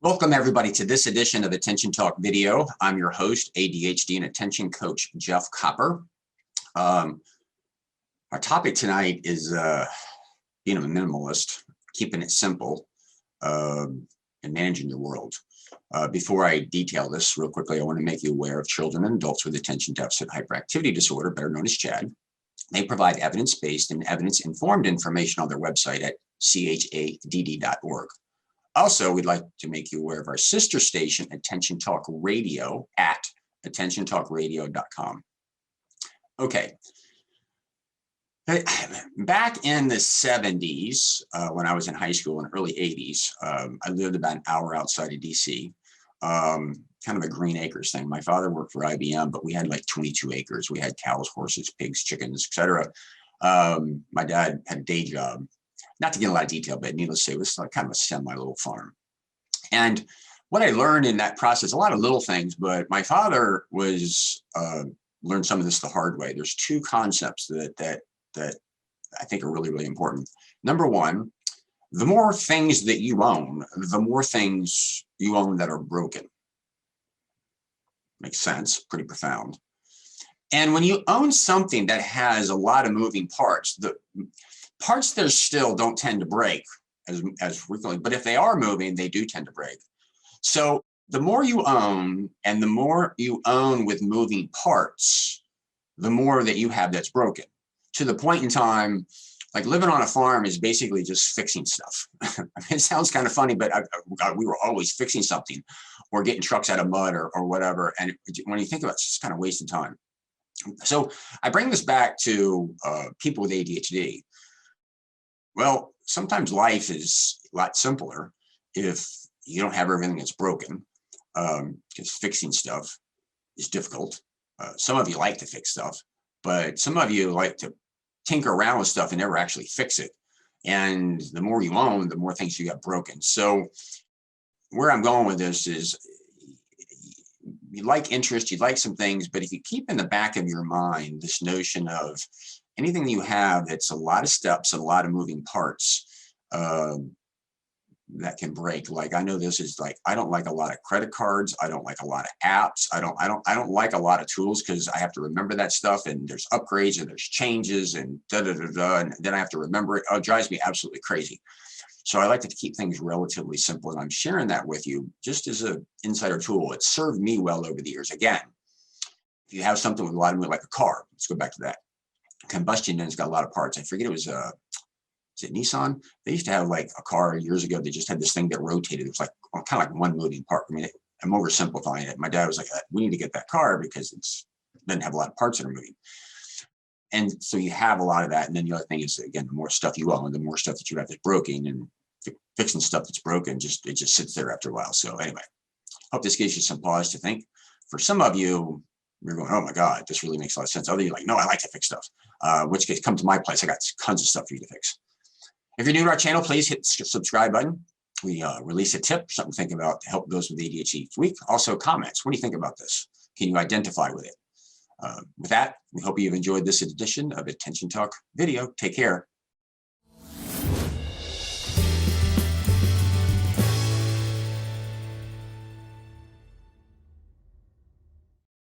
Welcome everybody to this edition of Attention Talk Video. I'm your host, ADHD and attention coach, Jeff Copper. Our topic tonight is being a minimalist, keeping it simple, and managing your world. Before I detail this real quickly, I want to make you aware of children and adults with attention deficit hyperactivity disorder, better known as CHADD. They provide evidence-based and evidence-informed information on their website at chadd.org. Also, we'd like to make you aware of our sister station, Attention Talk Radio, at attentiontalkradio.com. Okay. Back in the 70s, when I was in high school in the early 80s, I lived about an hour outside of DC, kind of a Green Acres thing. My father worked for IBM, but we had like 22 acres. We had cows, horses, pigs, chickens, etc. My dad had a day job. Not to get a lot of detail, but needless to say, it was like kind of a semi-little farm. And what I learned in that process, a lot of little things, but my father was learned some of this the hard way. There's two concepts that I think are really, really important. Number one, the more things that you own, the more things you own that are broken. Makes sense, pretty profound. And when you own something that has a lot of moving parts, the parts that are still don't tend to break as frequently, but if they are moving, they do tend to break. So the more you own and the more you own with moving parts, the more that you have that's broken. To the point in time, like living on a farm is basically just fixing stuff. I mean, it sounds kind of funny, but we were always fixing something or getting trucks out of mud or whatever. And when you think about it, it's just kind of wasting time. So I bring this back to people with ADHD. Well, sometimes life is a lot simpler if you don't have everything that's broken, because fixing stuff is difficult. Some of you like to fix stuff, but some of you like to tinker around with stuff and never actually fix it. And the more you own, the more things you got broken. So where I'm going with this is you like interest, you like some things, but if you keep in the back of your mind this notion of anything you have that's a lot of steps and a lot of moving parts that can break. Like I know this is like, I don't like a lot of credit cards. I don't like a lot of apps. I don't like a lot of tools because I have to remember that stuff and there's upgrades and there's changes and and then I have to remember it. Oh, it drives me absolutely crazy. So I like to keep things relatively simple, and I'm sharing that with you just as an insider tool. It's served me well over the years. Again, if you have something with a lot of, like a car, let's go back to that. Combustion engine's got a lot of parts. I forget, it was is it Nissan? They used to have like a car years ago. They just had this thing that rotated. It was like kind of like one moving part. I mean, I'm oversimplifying it. My dad was like, we need to get that car because it doesn't have a lot of parts that are moving. And so you have a lot of that. And then the other thing is, again, the more stuff you own, the more stuff that you have that's broken, and fixing stuff that's broken, it just sits there after a while. So anyway, hope this gives you some pause to think. For some of you, you're going, oh my God, this really makes a lot of sense. Other you like, no, I like to fix stuff. Which case, come to my place. I got tons of stuff for you to fix. If you're new to our channel, please hit the subscribe button. We release a tip, something to think about to help those with ADHD each week. Also comments. What do you think about this? Can you identify with it? With that, we hope you've enjoyed this edition of Attention Talk Video. Take care.